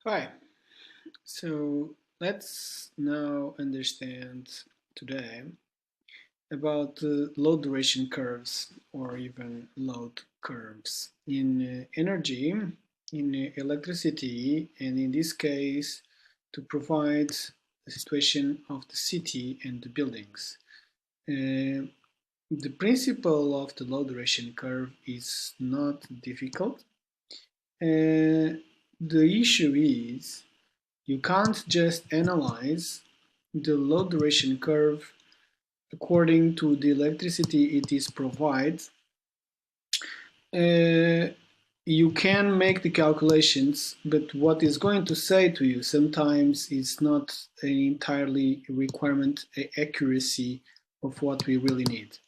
Hi, so let's now understand today about load duration curves or even load curves in energy, in electricity, and in this case to provide the situation of the city and the buildings. Uh, the principle of the load duration curve is not difficult. The issue is you can't just analyze the load duration curve according to the electricity it is provided. Uh, you can make the calculations, but what is going to say to you sometimes is not an entirely requirement accuracy of what we really need.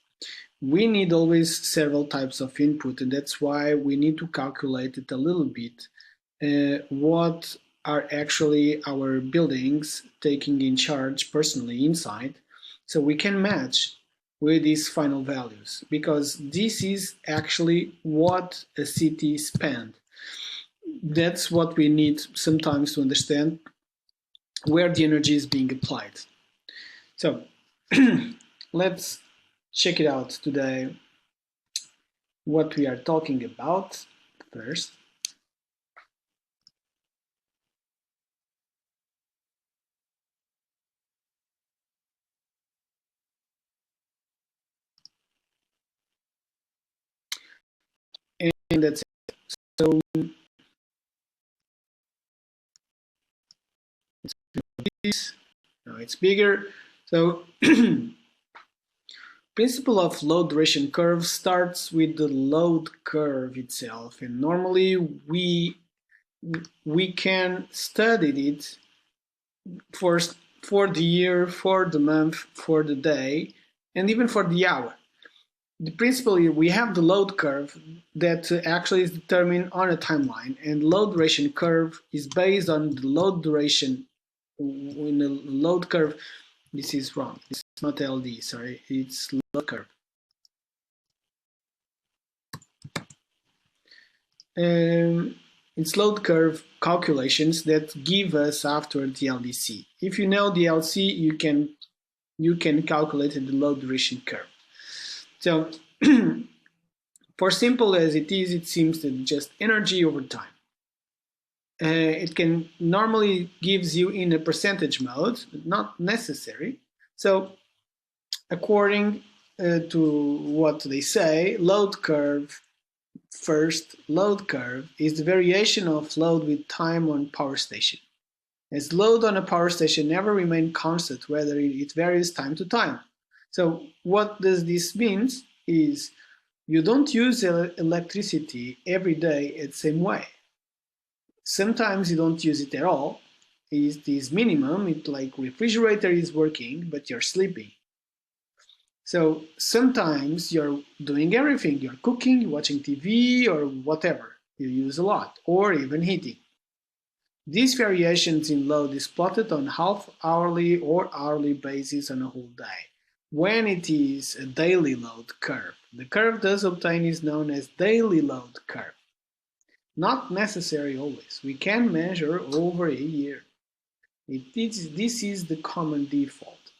We need always several types of input, and that's why we need to calculate it a little bit. What are actually our buildings taking in charge personally inside, so we can match with these final values, because this is actually what a city spends. That's what we need sometimes to understand where the energy is being applied. So let's check it out today what we are talking about first. And that's it. So this, now it's bigger. So principle of load duration curve starts with the load curve itself, and normally we can study it for for the year, for the month, for the day, and even for the hour. The principle is we have the load curve that actually is determined on a timeline, and load duration curve is based on the load duration. In the load curve, this is wrong. It's not LD, sorry, it's load curve. It's load curve calculations that give us after the LDC. If you know the LC, you can calculate the load duration curve. So for simple as it is, it seems that just energy over time. It can normally gives you in a percentage mode, but not necessary. So according to what they say, load curve first, load curve is the variation of load with time on power station. As load on a power station never remain constant, whether it varies time to time. So what does this mean is you don't use electricity every day the same way. Sometimes you don't use it at all. It is minimum. It's like refrigerator is working, but you're sleeping. So sometimes you're doing everything. You're cooking, you're watching TV, or whatever. You use a lot, or even heating. These variations in load is plotted on half-hourly or hourly basis on a whole day. When it is a daily load curve, the curve thus obtained is known as daily load curve. Not necessary always. We can measure over a year. This is the common default.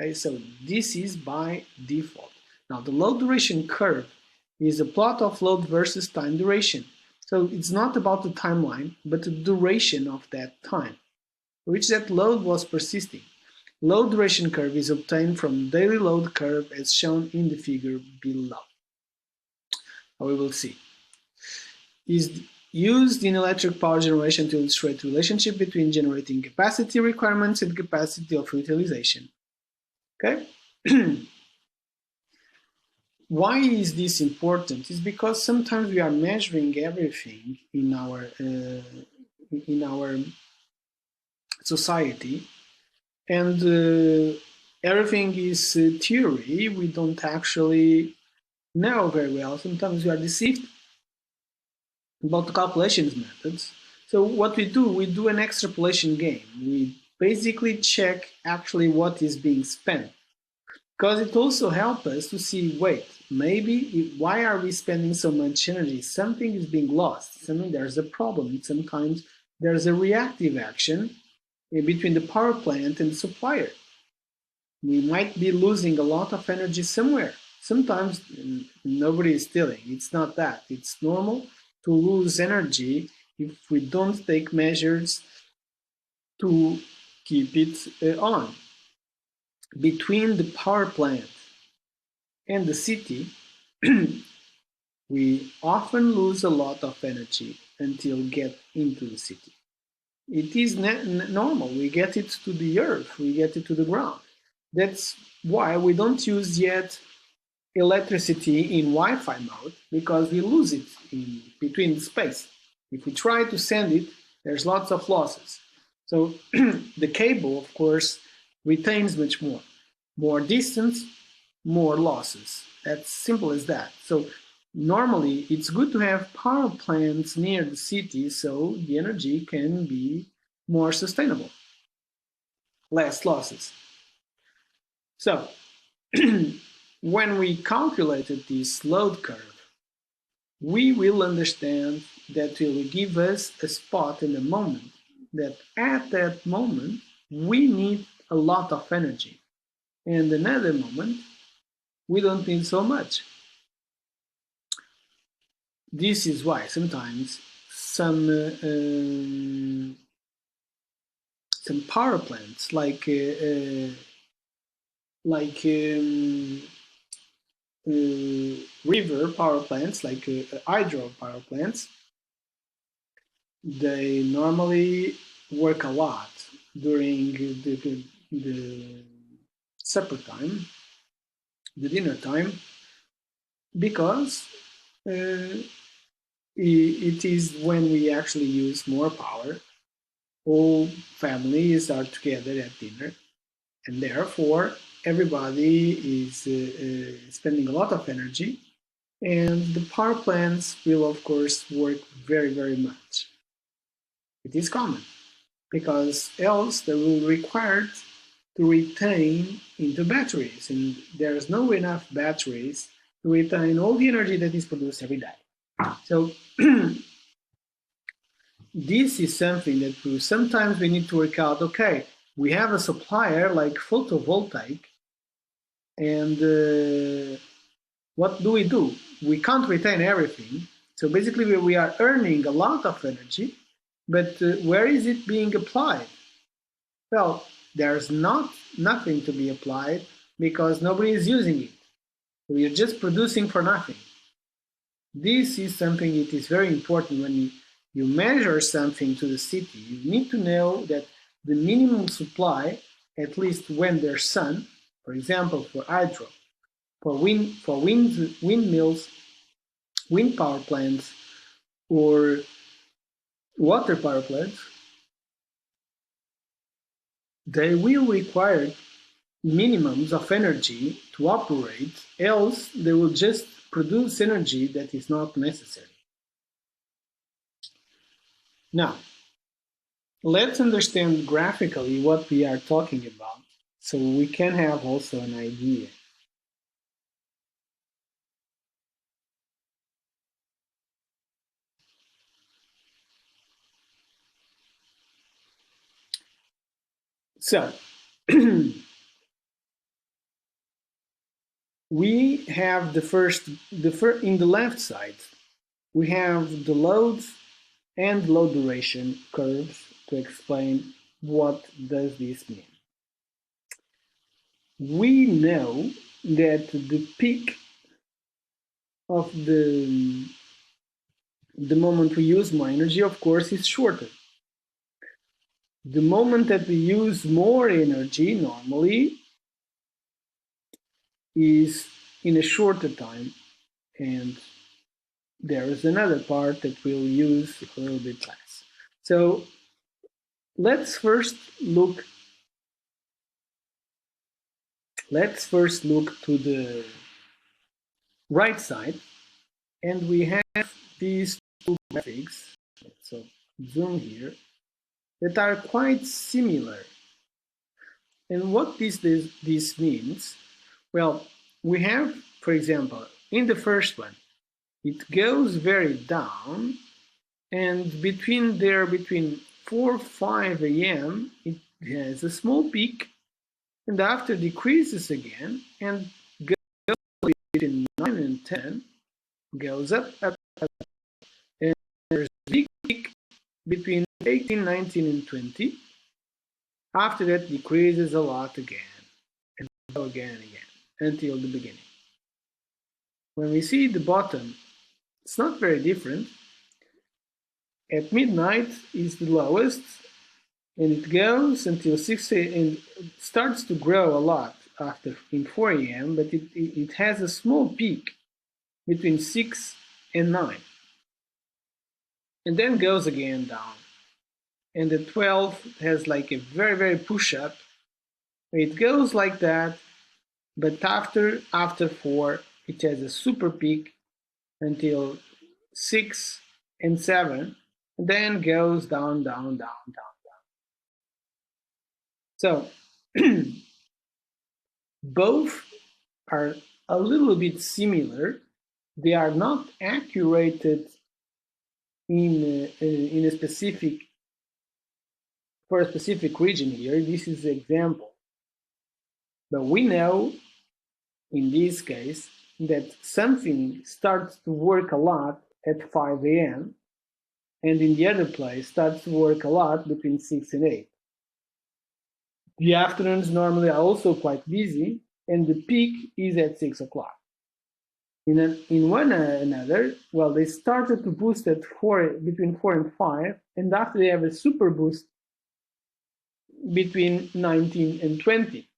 Okay, so this is by default. Now the load duration curve is a plot of load versus time duration. So it's not about the timeline, but the duration of that time, which that load was persisting. Load duration curve is obtained from daily load curve as shown in the figure below. We will see. Is used in electric power generation to illustrate the relationship between generating capacity requirements and capacity of utilization. Okay? Why is this important? It's because sometimes we are measuring everything in our society, and everything is theory. We don't actually know very well. Sometimes we are deceived about the calculations methods. So what we do an extrapolation game. We basically check actually what is being spent, because it also helps us to see, wait, maybe why are we spending so much energy? Something is being lost. Something there's a problem. Sometimes there's a reactive action between the power plant and the supplier. We might be losing a lot of energy somewhere. Sometimes nobody is stealing. It's not that. It's normal to lose energy if we don't take measures to keep it on. Between the power plant and the city, we often lose a lot of energy until get into the city. It is normal. We get it to the earth. We get it to the ground. That's why we don't use yet electricity in Wi-Fi mode, because we lose it in between the space. If we try to send it, there's lots of losses. So the cable, of course, retains much more. More distance, more losses. That's simple as that. So normally it's good to have power plants near the city so the energy can be more sustainable. Less losses. So when we calculated this load curve, we will understand that it will give us a spot in a moment that at that moment we need a lot of energy, and another moment we don't need so much. This is why sometimes some power plants like river power plants, like hydro power plants, they normally work a lot during the supper time, the dinner time, because it is when we actually use more power. All families are together at dinner, and therefore everybody is spending a lot of energy, and the power plants will of course work very, very much. It is common, because else they will require to retain into batteries, and there's no enough batteries to retain all the energy that is produced every day. So this is something that sometimes we need to work out. Okay, we have a supplier like photovoltaic, and what do? We can't retain everything. So basically we are earning a lot of energy, but where is it being applied? Well, there's nothing to be applied because nobody is using it. We are just producing for nothing. This is something that is very important. When you measure something to the city, you need to know that the minimum supply, at least when there's sun, for example, for hydro, for windmills, wind power plants, or water power plants, they will require minimums of energy to operate, else they will just produce energy that is not necessary. Now, let's understand graphically what we are talking about so we can have also an idea. So, we have in the left side, we have the loads and load duration curves to explain what does this mean. We know that the peak of the moment we use more energy, of course, is shorter. The moment that we use more energy normally is in a shorter time, and there is another part that we'll use a little bit less. So let's first look to the right side, and we have these two graphics, so zoom here, that are quite similar. And what this means, well, we have, for example, in the first one, it goes very down, and between 4 5 a.m. it has a small peak, and after decreases again, and goes between 9 and 10, goes up, and there's a big peak between 18, 19, and 20. After that, decreases a lot again, and again and again, until the beginning. When we see the bottom, it's not very different. At midnight is the lowest, and it goes until 6 and starts to grow a lot after in 4 a.m., but it has a small peak between 6 and 9, and then goes again down. And the 12 has like a very, very push-up. It goes like that, but after 4, it has a super peak until 6 and 7, and then goes down, down, down, down, down. So both are a little bit similar. They are not accurate in a specific, for a specific region here. This is the example. But we know in this case that something starts to work a lot at 5 a.m. and in the other place starts to work a lot between 6 and 8. The afternoons normally are also quite busy, and the peak is at 6 o'clock. In one another, well, they started to boost at between 4 and 5, and after they have a super boost between 19 and 20.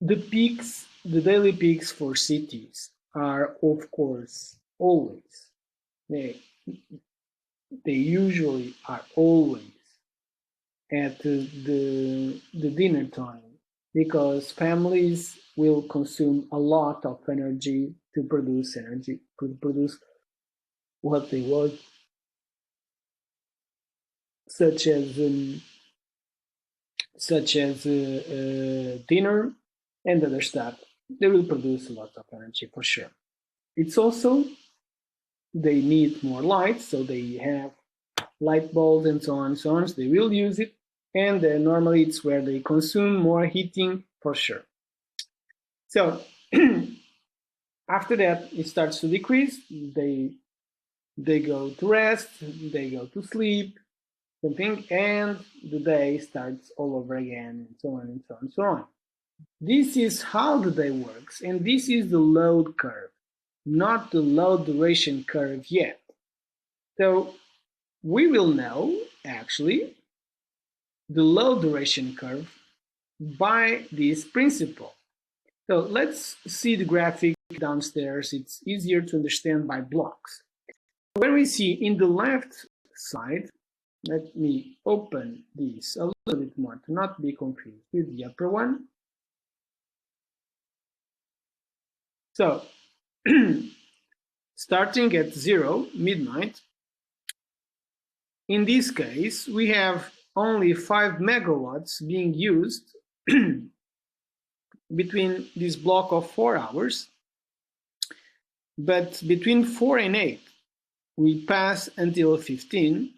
The peaks, the daily peaks for cities are, of course, always, they usually are always at the dinner time, because families will consume a lot of energy to produce what they want, such as dinner and other stuff. They will produce a lot of energy for sure. It's also, they need more light, so they have light bulbs and so on and so on. So they will use it, and normally it's where they consume more heating for sure. So after that, it starts to decrease. They go to rest, they go to sleep, something, and the day starts all over again, and so on and so on and so on. This is how the day works, and this is the load curve, not the load duration curve yet. So we will know, actually, the load duration curve by this principle. So let's see the graphic downstairs. It's easier to understand by blocks. When we see in the left side, let me open this a little bit more to not be confused with the upper one. So starting at 0, midnight, in this case, we have only 5 megawatts being used between this block of 4 hours. But between 4 and 8, we pass until 15.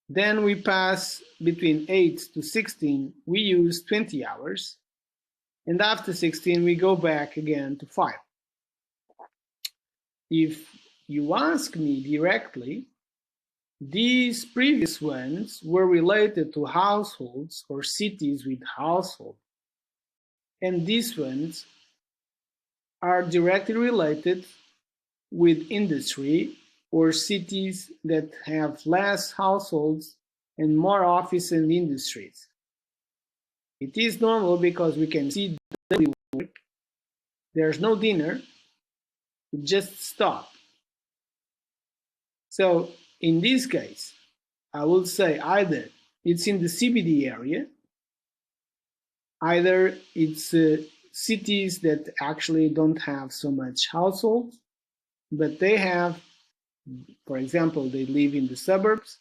Then we pass between 8 to 16, we use 20 hours. And after 16, we go back again to 5. If you ask me directly, these previous ones were related to households or cities with households. And these ones are directly related with industry or cities that have less households and more office and industries. It is normal because we can see daily work. There's no dinner, it just stopped. So in this case, I would say either it's in the CBD area, either it's cities that actually don't have so much households, but they have, for example, they live in the suburbs,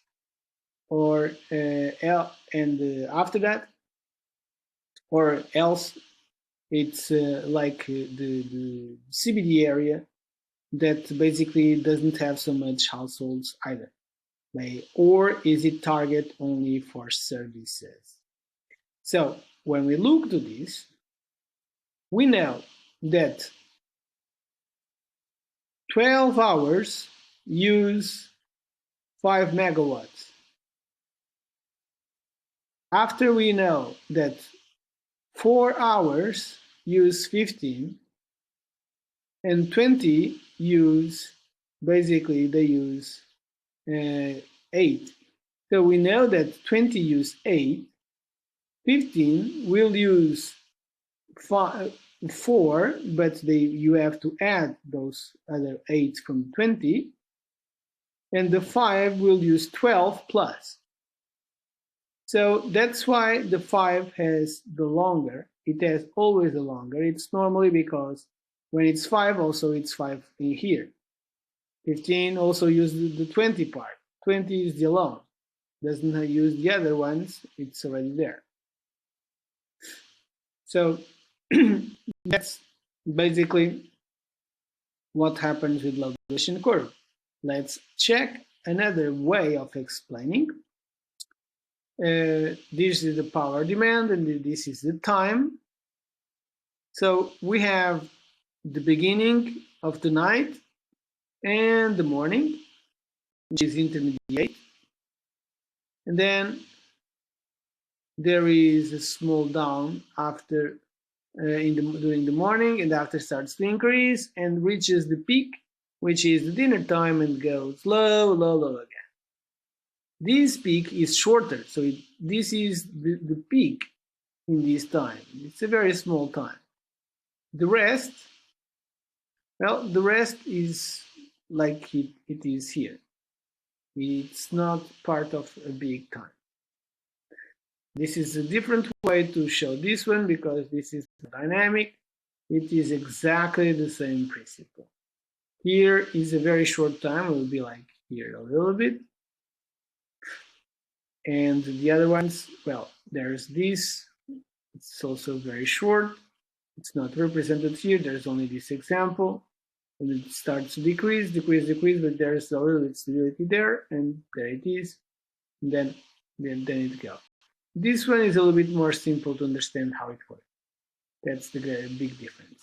or after that, or else it's like the CBD area that basically doesn't have so much households either? Or is it target only for services? So when we look to this, we know that 12 hours use 5 megawatts. After we know that 4 hours use 15 and 20 use, basically they use 8. So we know that 20 use 8, 15 will use 4, but you have to add those other 8 from 20, and the 5 will use 12 plus. So that's why the 5 has the longer. It has always the longer. It's normally because when it's 5, also it's 5 in here. 15 also uses the 20 part. 20 is the alone. Doesn't use the other ones. It's already there. So that's basically what happens with load duration curve. Let's check another way of explaining. This is the power demand and this is the time. So we have the beginning of the night and the morning, which is intermediate. And then there is a small down after during the morning, and after starts to increase and reaches the peak, which is the dinner time, and goes low, low, low again. This peak is shorter, so this is the peak in this time. It's a very small time. The rest, well, the rest is like it is here. It's not part of a big time. This is a different way to show this one because this is dynamic. It is exactly the same principle. Here is a very short time. It will be like here a little bit. And the other ones, well, there's this. It's also very short. It's not represented here. There's only this example. And it starts to decrease, decrease, decrease, but there's a little bit stability there, and there it is. And then it goes. This one is a little bit more simple to understand how it works. That's the big difference.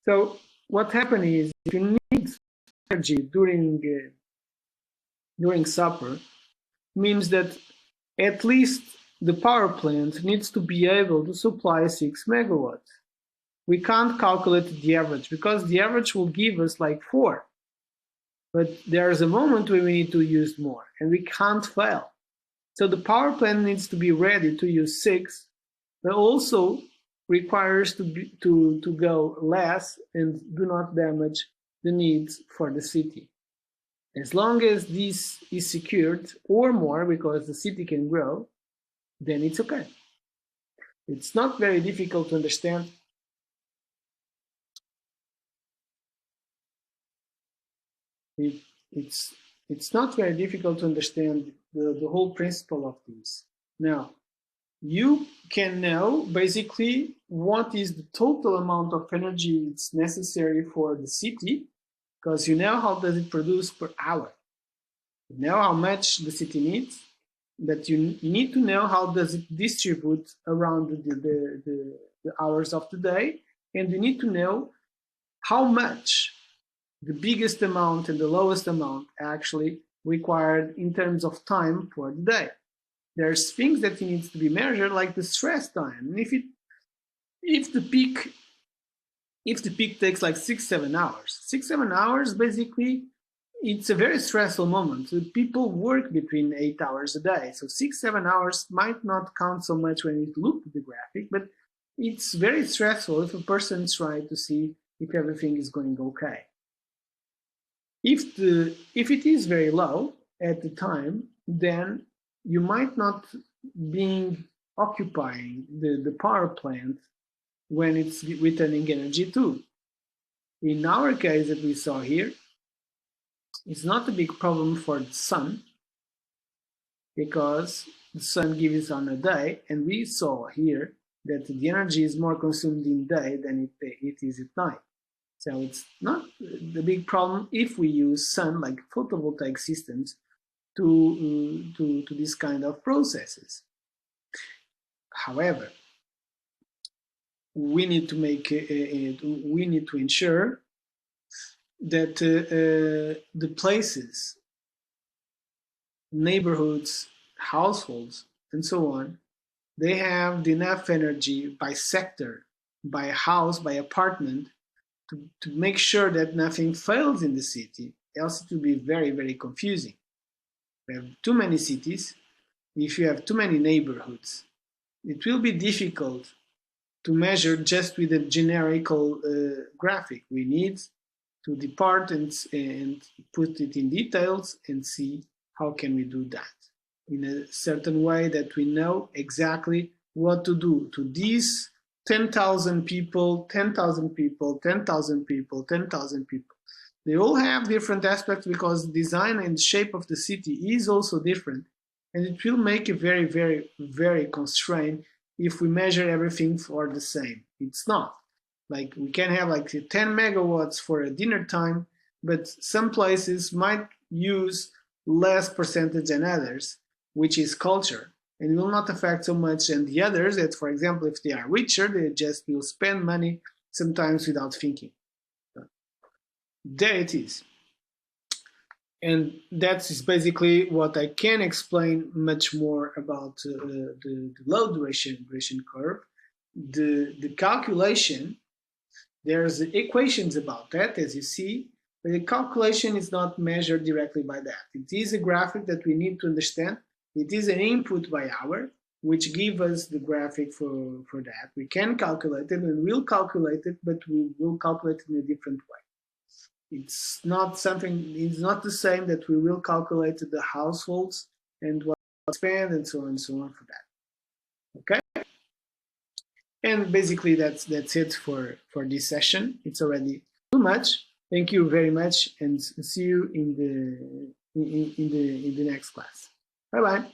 So what happens is, if you need energy during supper, means that at least the power plant needs to be able to supply 6 megawatts. We can't calculate the average because the average will give us like 4. But there's a moment when we need to use more, and we can't fail. So the power plant needs to be ready to use 6, but also requires to go less and do not damage the needs for the city. As long as this is secured or more, because the city can grow, then it's okay. It's not very difficult to understand. It's not very difficult to understand the whole principle of this. Now, you can know basically what is the total amount of energy it's necessary for the city, because you know how does it produce per hour. You know how much the city needs, but you need to know how does it distribute around the hours of the day, and you need to know how much the biggest amount and the lowest amount actually required in terms of time for the day. There's things that needs to be measured, like the stress time. And if the peak takes like 6-7 hours, 6-7 hours basically, it's a very stressful moment. So people work between 8 hours a day, so 6-7 hours might not count so much when you look at the graphic, but it's very stressful if a person tries to see if everything is going okay. If it is very low at the time, then you might not be occupying the power plant when it's returning energy too. In our case that we saw here, it's not a big problem for the sun because the sun gives on a day, and we saw here that the energy is more consumed in day than it is at night. So it's not the big problem if we use sun, like photovoltaic systems, to this kind of processes. However, we need to make we need to ensure that the places, neighborhoods, households, and so on, they have enough energy by sector, by house, by apartment, to make sure that nothing fails in the city. Else it will be very, very confusing. We have too many cities. If you have too many neighborhoods, it will be difficult to measure just with a generical graphic. We need to depart and put it in details and see how can we do that in a certain way that we know exactly what to do to these 10,000 people, 10,000 people, 10,000 people, 10,000 people. They all have different aspects because design and shape of the city is also different. And it will make it very, very, very constrained if we measure everything for the same. It's not. Like we can have like 10 megawatts for a dinner time, but some places might use less percentage than others, which is culture, and it will not affect so much than the others that, for example, if they are richer, they just will spend money sometimes without thinking. There it is. And that is basically what I can explain much more about the low duration curve. The calculation, there's equations about that, as you see, but the calculation is not measured directly by that. It is a graphic that we need to understand. It is an input by hour, which gives us the graphic for that. We can calculate it and we'll calculate it, but we will calculate it in a different way. It's not something, it's not the same that we will calculate the households and what spend and so on for that. Okay? And basically that's it for this session. It's already too much. Thank you very much and see you in the next class. Bye bye.